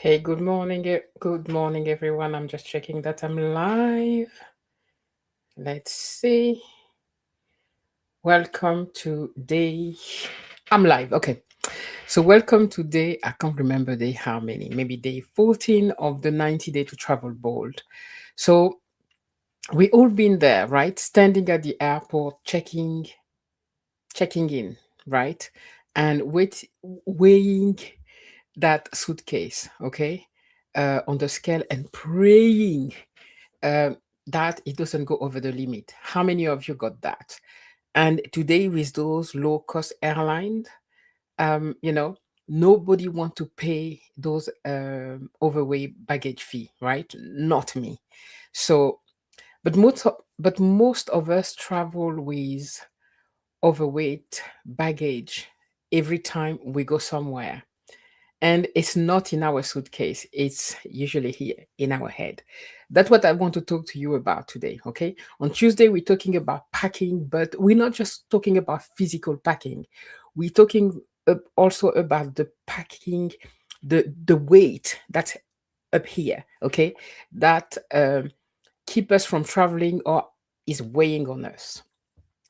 Hey, good morning, everyone. I'm just checking that I'm live. Let's see. Welcome to day. I'm live. Okay. So, welcome to day. I can't remember day how many. Maybe day 14 of the 90 Day to Travel Bold. So, we all been there, right? Standing at the airport, checking in, right? And weighing that suitcase, okay, on the scale and praying um, that it doesn't go over the limit. How many of you got that? And today, with those low cost airlines, you know, nobody want to pay those overweight baggage fee, right? Not me. So, but most of us travel with overweight baggage every time we go somewhere. And it's not in our suitcase, it's usually here in our head. That's what I want to talk to you about today. Okay. On Tuesday, we're talking about packing, but we're not just talking about physical packing. We're talking also about the packing, the weight that's up here. Okay. That keep us from traveling or is weighing on us.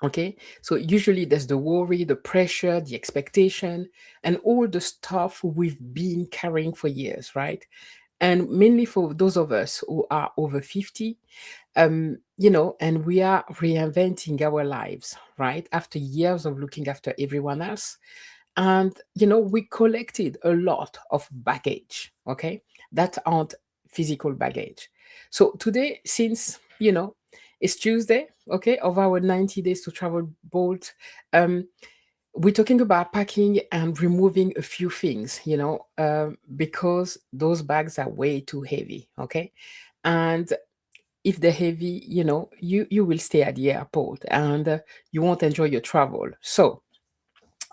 Okay, so usually there's the worry, the pressure, the expectation, and all the stuff we've been carrying for years, right? And mainly for those of us who are over 50, and we are reinventing our lives, right? After years of looking after everyone else. And, we collected a lot of baggage, okay, that aren't physical baggage. So today, since, it's Tuesday, okay, of our 90 days to travel bold, um, we're talking about packing and removing a few things, because those bags are way too heavy, okay? And if they're heavy, you will stay at the airport and you won't enjoy your travel. So,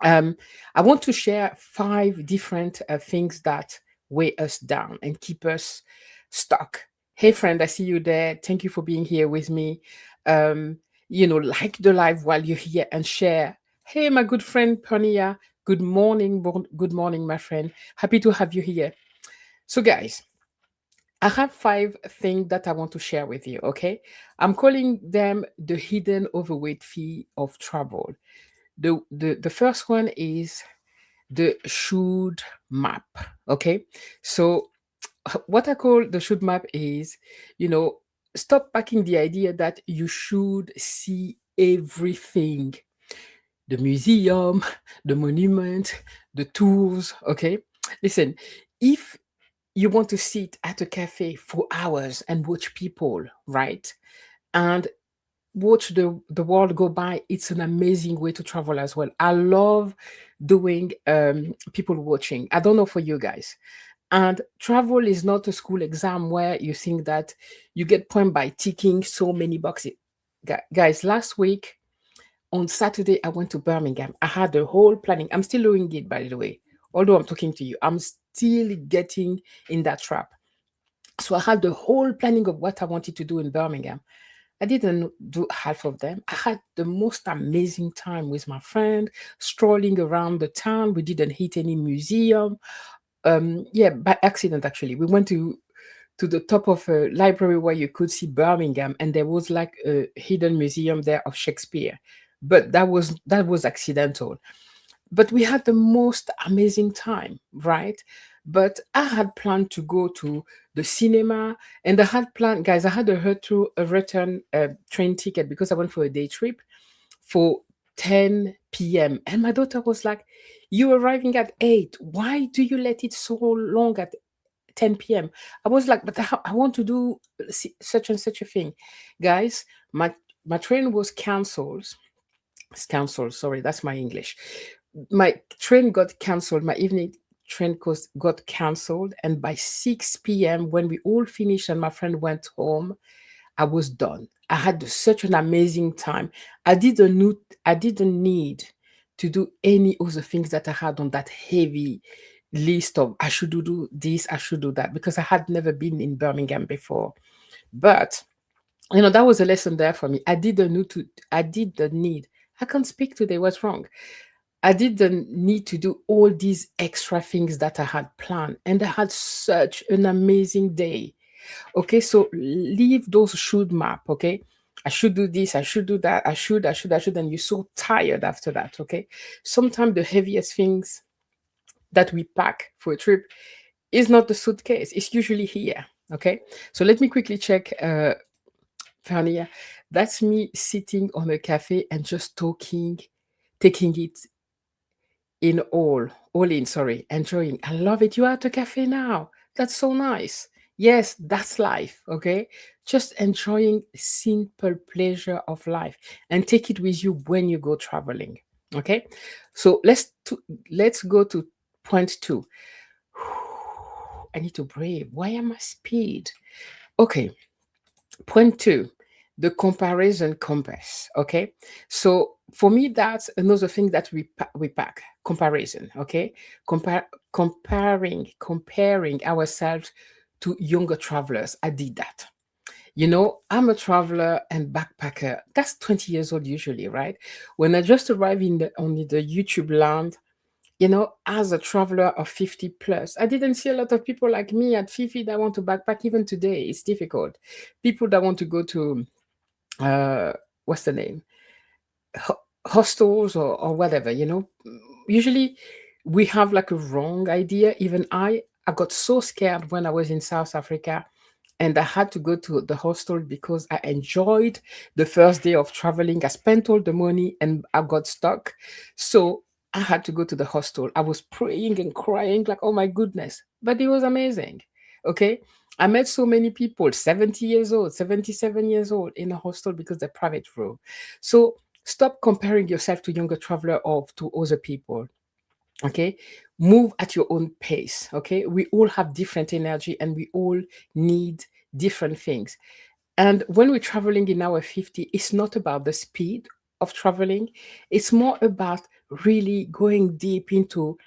um, I want to share five different things that weigh us down and keep us stuck. Hey, friend, I see you there. Thank you for being here with me. Um, like the live while you're here and share. Hey, my good friend Pania. Good morning. Good morning, my friend. Happy to have you here. So, guys, I have five things that I want to share with you. Okay, I'm calling them the hidden overweight fee of travel. The first one is the should map. Okay, so what I call the should map is, you know stop packing the idea that you should see everything, the museum, the monument, the tours. Okay, listen, if you want to sit at a cafe for hours and watch people, right, and watch the world go by, it's an amazing way to travel as well. I love doing people watching. I don't know for you guys. And travel is not a school exam where you think that you get point by ticking so many boxes. Guys, last week on Saturday I went to Birmingham. I had the whole planning. I'm still doing it, by the way. Although I'm talking to you, I'm still getting in that trap. So I had the whole planning of what I wanted to do in Birmingham. I didn't do half of them. I had the most amazing time with my friend, strolling around the town. We didn't hit any museum. Yeah, by accident actually. We went to the top of a library where you could see Birmingham, and there was like a hidden museum there of Shakespeare. But that was accidental, but we had the most amazing time, right? But I had planned to go to the cinema, and I had planned, guys, I had a return train ticket because I went for a day trip for 10 p.m. And my daughter was like, "You arriving at 8. Why do you let it so long at 10 p.m.?" I was like, "But I want to do such and such a thing." Guys, my train was cancelled. It's cancelled. Sorry, that's my English. My train got cancelled. My evening train got cancelled. And by 6 p.m., when we all finished and my friend went home, I was done. I had such an amazing time. I didn't need to do any other things that I had on that heavy list of I should do this, I should do that, because I had never been in Birmingham before. But that was a lesson there for me. I didn't need. I can't speak today. What's wrong? I didn't need to do all these extra things that I had planned. And I had such an amazing day. Okay, so leave those should map. Okay, I should do this, I should do that, I should, and you're so tired after that. Okay, sometimes the heaviest things that we pack for a trip is not the suitcase, it's usually here. Okay, so let me quickly check. Fania, that's me sitting on a cafe and just talking, taking it in all in, sorry, enjoying. I love it. You're at a cafe now. That's so nice. Yes, that's life. Okay. Just enjoying simple pleasure of life and take it with you when you go traveling. Okay. So let's go to point two. I need to breathe. Why am I speed? Okay. Point two, the comparison compass. Okay, so for me, that's another thing that we pack comparison. Okay, comparing ourselves to younger travelers. I did that. I'm a traveler and backpacker. That's 20 years old usually, right? When I just arrived in the YouTube land, as a traveler of 50 plus, I didn't see a lot of people like me at 50 that want to backpack. Even today, it's difficult. People that want to go to, uh, what's the name? Hostels or whatever, Usually we have like a wrong idea. Even I got so scared when I was in South Africa and I had to go to the hostel because I enjoyed the first day of traveling. I spent all the money and I got stuck. So I had to go to the hostel. I was praying and crying, like, oh my goodness. But it was amazing. Okay. I met so many people, 70 years old, 77 years old in a hostel because they're private room. So stop comparing yourself to younger traveler or to other people. Okay, move at your own pace. Okay, we all have different energy and we all need different things. And when we're traveling in our 50, it's not about the speed of traveling, it's more about really going deep into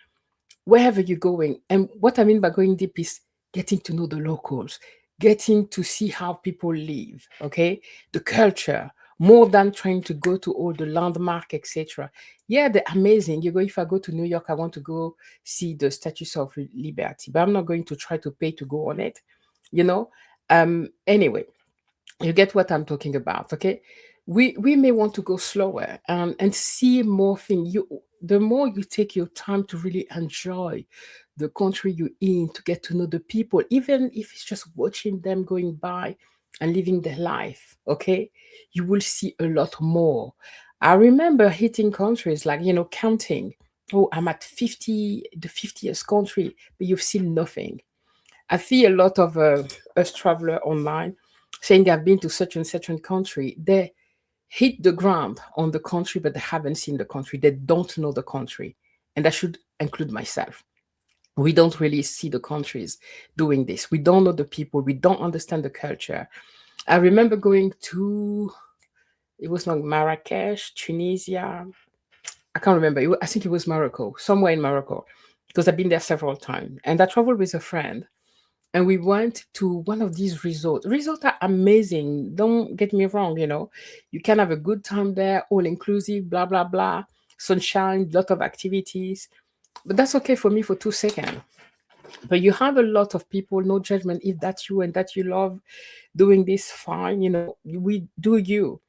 wherever you're going. And what I mean by going deep is getting to know the locals, getting to see how people live, okay? The culture, more than trying to go to all the landmark, etc. Yeah, they're amazing. You go, if I go to New York, I want to go see the Statues of Liberty, but I'm not going to try to pay to go on it, you know? Anyway, you get what I'm talking about, okay? We may want to go slower and see more things. The more you take your time to really enjoy the country you're in, to get to know the people, even if it's just watching them going by and living their life, okay, you will see a lot more. I remember hitting countries like, counting. Oh, I'm at 50, the 50th country, but you've seen nothing. I see a lot of us traveler online saying they've been to such and such a country. They hit the ground on the country, but they haven't seen the country. They don't know the country. And that should include myself. We don't really see the countries doing this. We don't know the people. We don't understand the culture. I remember going to, it was not Marrakesh, Tunisia. I can't remember. I think it was Morocco, somewhere in Morocco, because I've been there several times. And I traveled with a friend and we went to one of these resorts. Resorts are amazing. Don't get me wrong, you can have a good time there, all inclusive, blah blah blah, sunshine, lot of activities. But that's okay for me for 2 seconds. But you have a lot of people, no judgment. If that's you and that you love doing this, fine. We do you.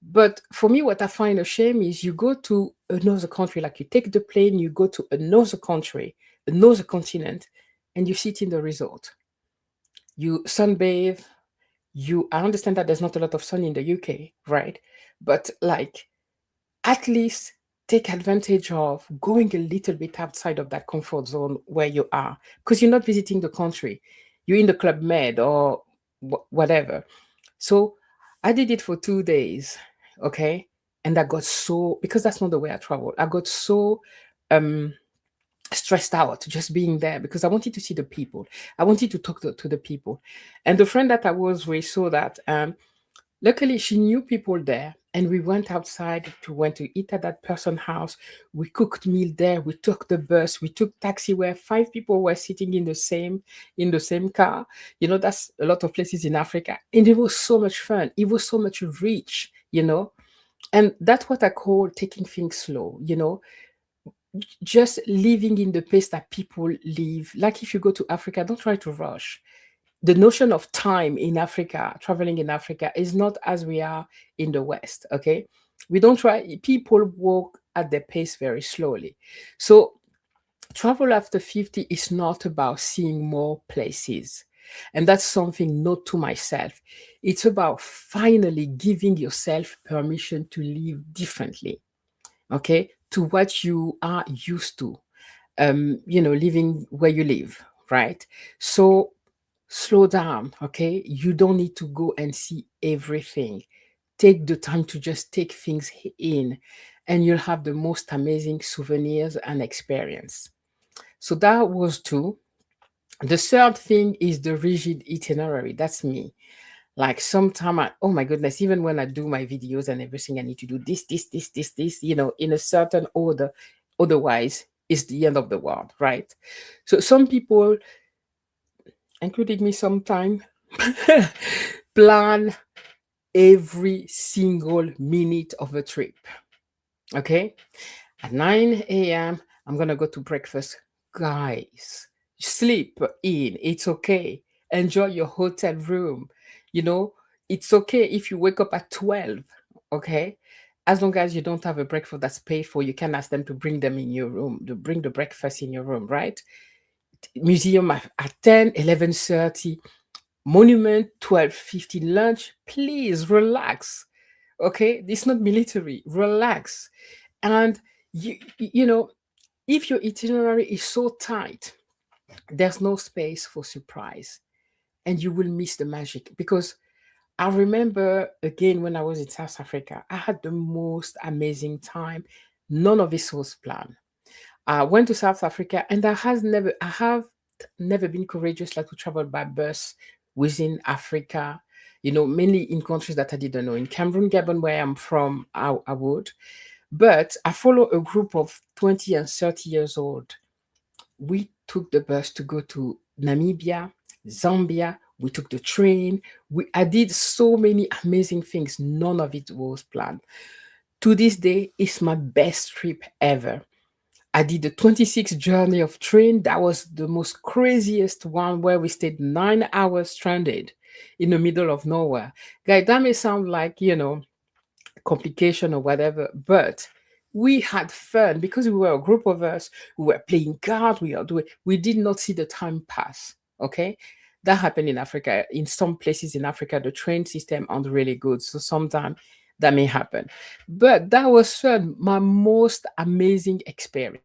But for me, what I find a shame is you go to another country, like you take the plane, you go to another country, another continent, and you sit in the resort. You sunbathe. I understand that there's not a lot of sun in the UK, right? But like, at least take advantage of going a little bit outside of that comfort zone where you are, because you're not visiting the country. You're in the Club Med or whatever. So I did it for 2 days, okay? And I got so, because that's not the way I travel, I got so um stressed out just being there because I wanted to see the people. I wanted to talk to the people. And the friend that I was with saw that. Luckily, she knew people there, and we went outside to went to eat at that person's house. We cooked meal there. We took the bus. We took taxi where 5 people were sitting in the same car. That's a lot of places in Africa, and it was so much fun. It was so much rich. And that's what I call taking things slow. just living in the pace that people live. Like if you go to Africa, don't try to rush. The notion of time in Africa, traveling in Africa, is not as we are in the West. Okay. We don't try, people walk at their pace very slowly. So travel after 50 is not about seeing more places. And that's something note to myself. It's about finally giving yourself permission to live differently, okay, to what you are used to, living where you live, right? So slow down, okay? You don't need to go and see everything. Take the time to just take things in, and you'll have the most amazing souvenirs and experience. So that was two. The third thing is the rigid itinerary. That's me. Like sometime oh my goodness, even when I do my videos and everything, I need to do this, in a certain order. Otherwise, it's the end of the world, right? So some people, including me sometime, plan every single minute of a trip. Okay. At 9 a.m., I'm going to go to breakfast. Guys, sleep in. It's okay. Enjoy your hotel room. You know, it's okay if you wake up at 12. Okay. As long as you don't have a breakfast that's paid for, you can ask them to bring them in your room, to bring the breakfast in your room, right? Museum at 10, 11:30, monument 12:15, lunch. Please relax. Okay. It's not military. Relax. And you know, if your itinerary is so tight, there's no space for surprise, and you will miss the magic. Because I remember again when I was in South Africa, I had the most amazing time. None of this was planned. I went to South Africa, and I have never been courageous like to travel by bus within Africa. Mainly in countries that I didn't know. In Cameroon, Gabon, where I'm from, I would. But I follow a group of 20 and 30 years old. We took the bus to go to Namibia, Zambia. We took the train. I did so many amazing things. None of it was planned. To this day, it's my best trip ever. I did the 26 journey of train. That was the most craziest one where we stayed 9 hours stranded in the middle of nowhere. Guy, that may sound like, complication or whatever, but we had fun because we were a group of us. We were playing cards. We did not see the time pass. Okay. That happened in Africa. In some places in Africa, the train system aren't really good. So sometimes that may happen. But that was fun. My most amazing experience.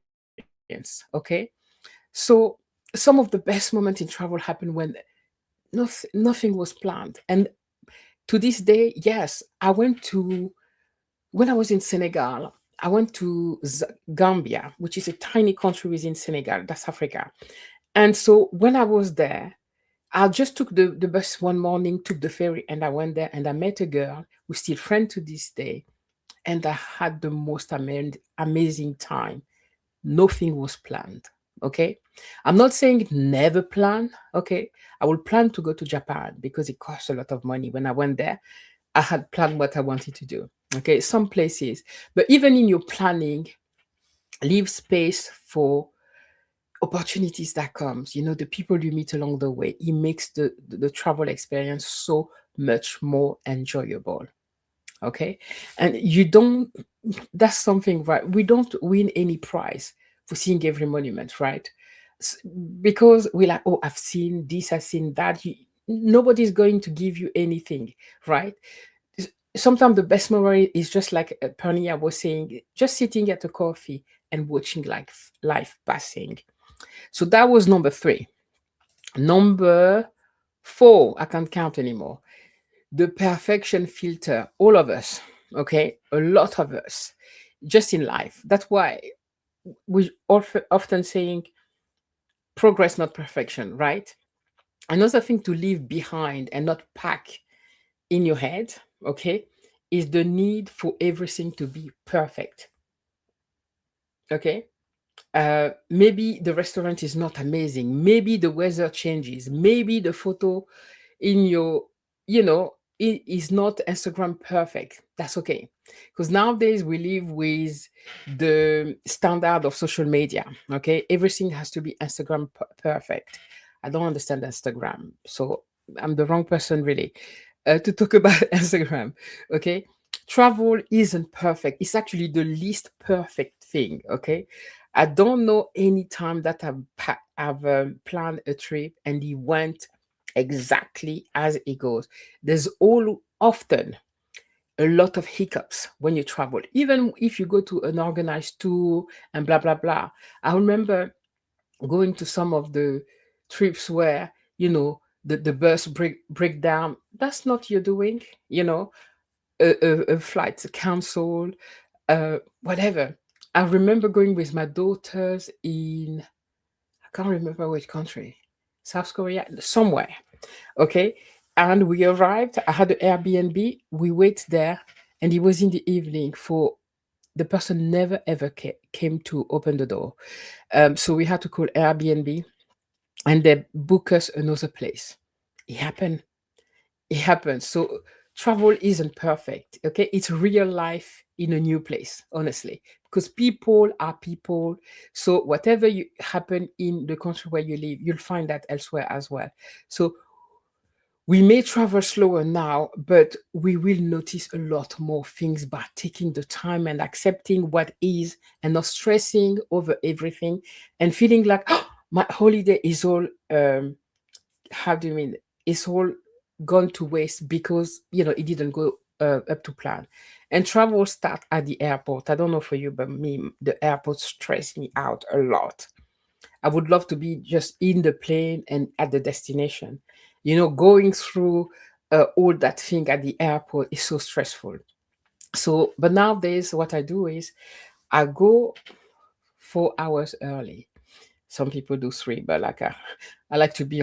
Okay. So some of the best moments in travel happened when nothing was planned. And to this day, yes, when I was in Senegal, I went to Gambia, which is a tiny country within Senegal. That's Africa. And so when I was there, I just took the bus one morning, took the ferry, and I went there and I met a girl who's still friend to this day. And I had the most amazing time. Nothing was planned. Okay. I'm not saying never plan. Okay. I will plan to go to Japan because it costs a lot of money. When I went there, I had planned what I wanted to do. Okay. Some places, but even in your planning, leave space for opportunities that comes, the people you meet along the way. It makes the travel experience so much more enjoyable. Okay. And you don't, that's something, right? We don't win any prize for seeing every monument, right? S- because we're like, oh, I've seen this, I've seen that. Nobody's going to give you anything, right? Sometimes the best memory is just like Pernia was saying, just sitting at a coffee and watching life passing. So that was number three. Number four, I can't count anymore. The perfection filter, all of us, okay, a lot of us, just in life. That's why we often saying progress, not perfection, right? Another thing to leave behind and not pack in your head, okay, is the need for everything to be perfect. Okay. Maybe the restaurant is not amazing. Maybe the weather changes. Maybe the photo in your, is not Instagram perfect. That's okay. Because nowadays we live with the standard of social media. Okay, everything has to be Instagram perfect. I don't understand Instagram, so I'm the wrong person really to talk about Instagram. Okay, travel isn't perfect. It's actually the least perfect thing. Okay, I don't know any time that I've planned a trip and it went exactly as it goes. There's all often a lot of hiccups when you travel, even if you go to an organized tour and blah blah blah. I remember going to some of the trips where the bus break down. That's not your doing. A flight canceled, whatever. I remember going with my daughters in, I can't remember which country, South Korea, somewhere. Okay. And we arrived. I had an Airbnb. We wait there, and it was in the evening. For the person never ever came to open the door. So we had to call Airbnb, and they book us another place. It happened. It happens. So travel isn't perfect. Okay, it's real life in a new place. Honestly, because people are people. So whatever you happen in the country where you live, you'll find that elsewhere as well. So we may travel slower now, but we will notice a lot more things by taking the time and accepting what is, and not stressing over everything and feeling like, "Oh, my holiday is all, how do you mean, it's all gone to waste because, it didn't go up to plan." And travel start at the airport. I don't know for you, but me, the airport stress me out a lot. I would love to be just in the plane and at the destination. Going through all that thing at the airport is so stressful. So, but nowadays, what I do is I go 4 hours early. Some people do three, but like I like to be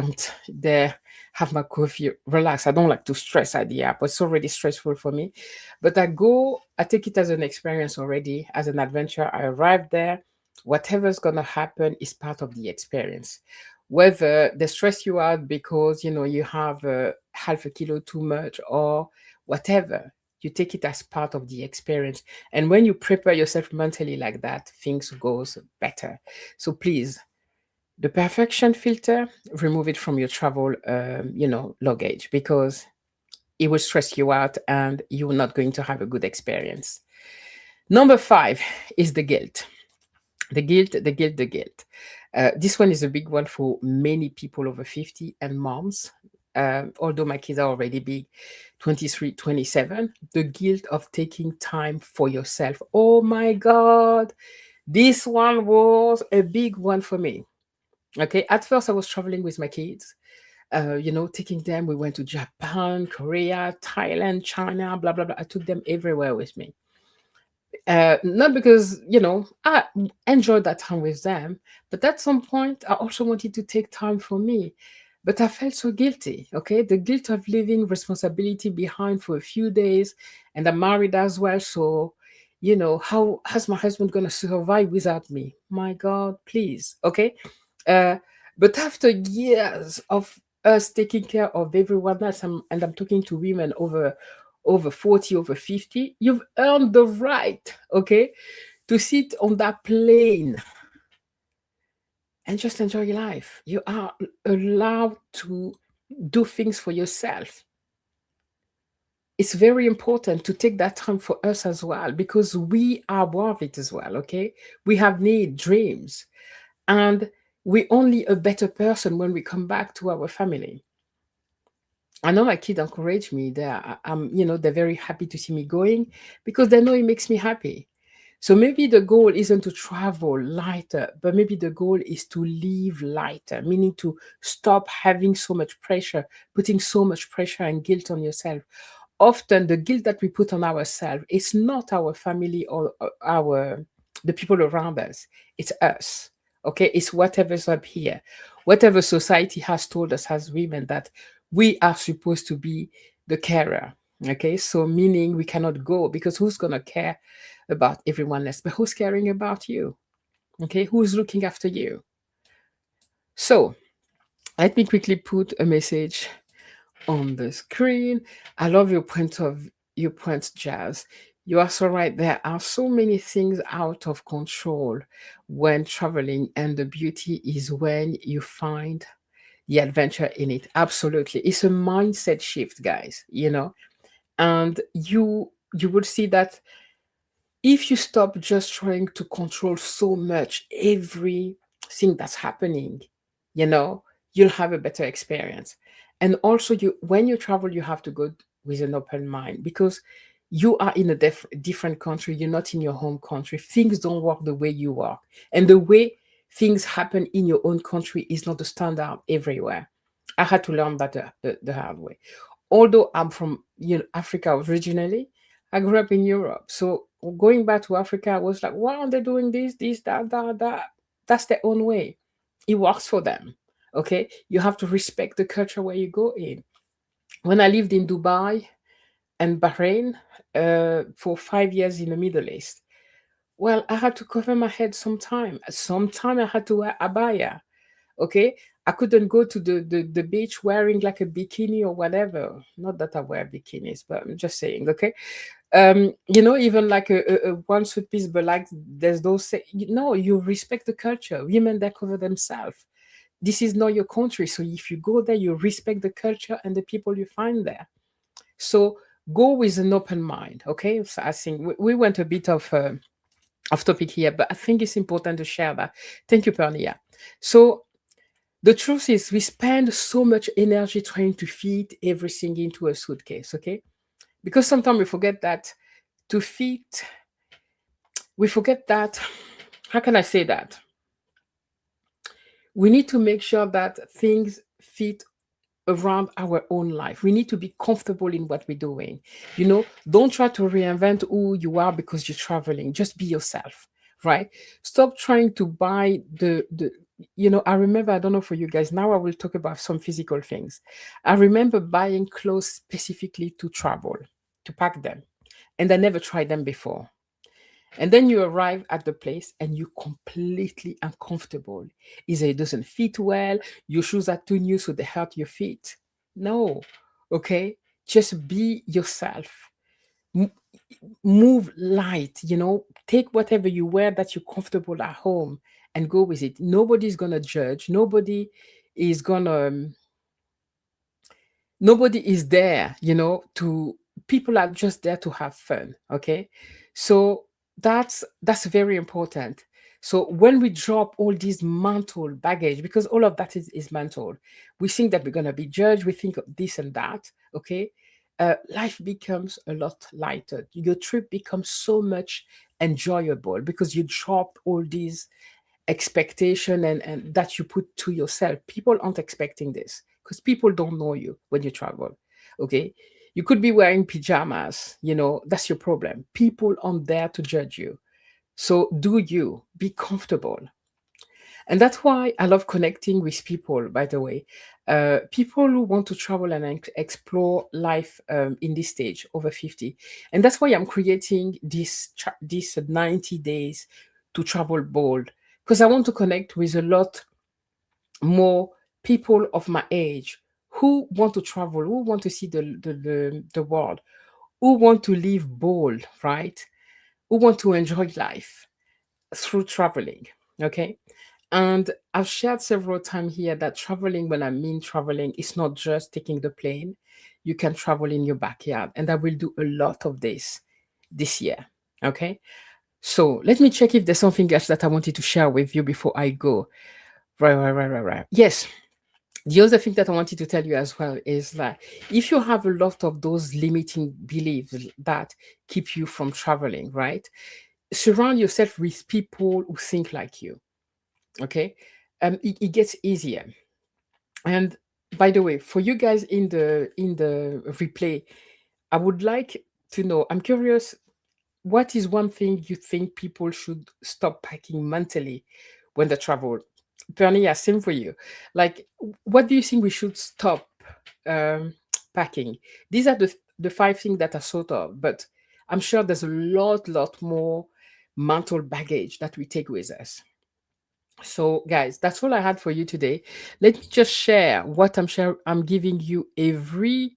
there, have my coffee, relax. I don't like to stress at the airport. It's already stressful for me. But I take it as an experience already, as an adventure. I arrive there. Whatever's gonna happen is part of the experience. Whether they stress you out because you have half a kilo too much or whatever, you take it as part of the experience. And when you prepare yourself mentally like that, things goes better. So please, the perfection filter, remove it from your travel, luggage, because it will stress you out and you're not going to have a good experience. Number 5 is the guilt. The guilt, the guilt, the guilt. This one is a big one for many people over 50 and moms. Although my kids are already big, 23, 27. The guilt of taking time for yourself. Oh my God. This one was a big one for me. Okay, at first I was traveling with my kids, taking them. We went to Japan, Korea, Thailand, China, blah, blah, blah. I took them everywhere with me. Not because, I enjoyed that time with them, but at some point I also wanted to take time for me. But I felt so guilty, okay? The guilt of leaving responsibility behind for a few days, and I'm married as well. So, how has my husband gonna survive without me? My God, please, okay? Uh, but after years of us taking care of everyone else, and I'm talking to women over 40, over 50, you've earned the right, okay, to sit on that plane and just enjoy your life. You are allowed to do things for yourself. It's very important to take that time for us as well, because we are worth it as well, okay? We have need, dreams, and we're only a better person when we come back to our family. I know my kids encourage me. They're very happy to see me going because they know it makes me happy. So maybe the goal isn't to travel lighter, but maybe the goal is to live lighter, meaning to stop having so much pressure, putting so much pressure and guilt on yourself. Often the guilt that we put on ourselves is not our family or our the people around us. It's us. Okay, it's whatever's up here, whatever society has told us as women that we are supposed to be the carer. Okay, so meaning we cannot go because who's gonna care about everyone else? But who's caring about you? Okay, who's looking after you? So let me quickly put a message on the screen. I love your point, Jazz. You are so right. There are so many things out of control when traveling, and the beauty is when you find the adventure in it. Absolutely. It's a mindset shift, guys, and you would see that if you stop just trying to control so much everything that's happening, you know, you'll have a better experience. And also, when you travel, you have to go with an open mind, because you are in a different country. You're not in your home country. Things don't work the way you work, and the way things happen in your own country is not the standard everywhere. I had to learn that the hard way. Although I'm from Africa originally, I grew up in Europe. So going back to Africa, I was like, why aren't they doing this, that, that, that? That's their own way. It works for them. Okay. You have to respect the culture where you go in. When I lived in Dubai and Bahrain for 5 years in the Middle East, well, I had to cover my head sometime. Sometime I had to wear abaya. Okay. I couldn't go to the beach wearing like a bikini or whatever. Not that I wear bikinis, but I'm just saying, okay? Even like a one suit piece, but like there's those no, you respect the culture. Women that cover themselves. This is not your country. So if you go there, you respect the culture and the people you find there. So go with an open mind. Okay. So I think we went a bit off topic here, but I think it's important to share that. Thank you, Pernia. So the truth is, we spend so much energy trying to fit everything into a suitcase, okay? Because sometimes to fit, we forget that, how can I say that? We need to make sure that things fit around our own life. We need to be comfortable in what we're doing. Don't try to reinvent who you are because you're traveling. Just be yourself, right? Stop trying to buy I remember, I don't know for you guys, now I will talk about some physical things. I remember buying clothes specifically to travel, to pack them, and I never tried them before. And then you arrive at the place and you're completely uncomfortable. Either it doesn't fit well, your shoes are too new, so they hurt your feet. No, okay? Just be yourself. M- Move light, take whatever you wear that you're comfortable at home and go with it. Nobody's gonna judge. Is gonna nobody is there, to people are just there to have fun. Okay. So that's very important. So when we drop all these mental baggage, because all of that is mental, we think that we're going to be judged, we think of this and that. Okay. Life becomes a lot lighter. Your trip becomes so much enjoyable because you drop all these expectation and that you put to yourself. People aren't expecting this because people don't know you when you travel. Okay. You could be wearing pajamas, that's your problem. People aren't there to judge you. So do you be comfortable. And that's why I love connecting with people, by the way. People who want to travel and explore life in this stage over 50. And that's why I'm creating this 90 days to travel bold, because I want to connect with a lot more people of my age who want to travel, who want to see the world, who want to live bold, right? Who want to enjoy life through traveling. Okay. And I've shared several times here that traveling, when I mean traveling, is not just taking the plane. You can travel in your backyard. And I will do a lot of this year. Okay. So let me check if there's something else that I wanted to share with you before I go. Right. Yes. The other thing that I wanted to tell you as well is that if you have a lot of those limiting beliefs that keep you from traveling, right? Surround yourself with people who think like you. Okay. It gets easier. And by the way, for you guys in the replay, I would like to know, I'm curious, what is one thing you think people should stop packing mentally when they travel? Pernia, same for you. Like, what do you think we should stop um, packing? These are the five things that are sort of, but I'm sure there's a lot more mental baggage that we take with us. So, guys, that's all I had for you today. Let me just share what I'm giving you every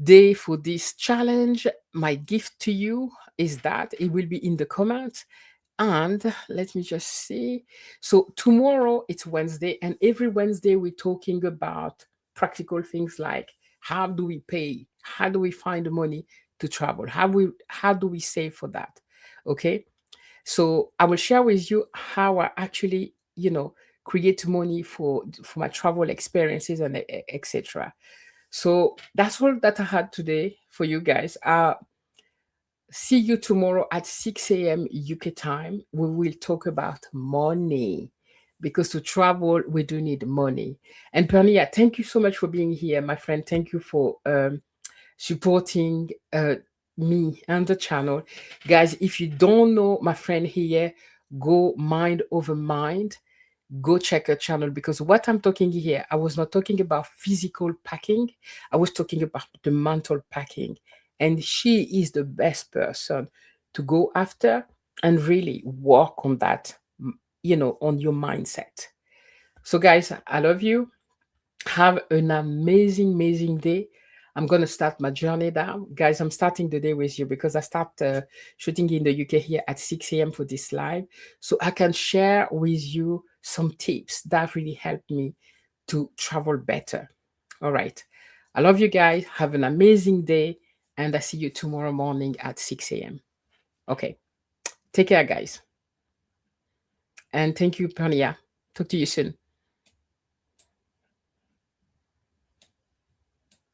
day for this challenge. My gift to you is that it will be in the comments. And let me just see. So tomorrow it's Wednesday, and every Wednesday we're talking about practical things like how do we pay, how do we find the money to travel, how do we save for that. Okay, so I will share with you how I actually, create money for my travel experiences and etc. So that's all that I had today for you guys. See you tomorrow at 6 a.m. UK time. We will talk about money because to travel, we do need money. And Pernia, thank you so much for being here, my friend. Thank you for supporting me and the channel. Guys, if you don't know my friend here, go mind over mind, go check her channel, because what I'm talking here, I was not talking about physical packing, I was talking about the mental packing. And she is the best person to go after and really work on that, on your mindset. So, guys, I love you. Have an amazing, amazing day. I'm going to start my journey now. Guys, I'm starting the day with you because I start shooting in the UK here at 6 a.m. for this live. So I can share with you some tips that really helped me to travel better. All right. I love you guys. Have an amazing day. And I see you tomorrow morning at 6 a.m. Okay. Take care, guys. And thank you, Pernia. Talk to you soon.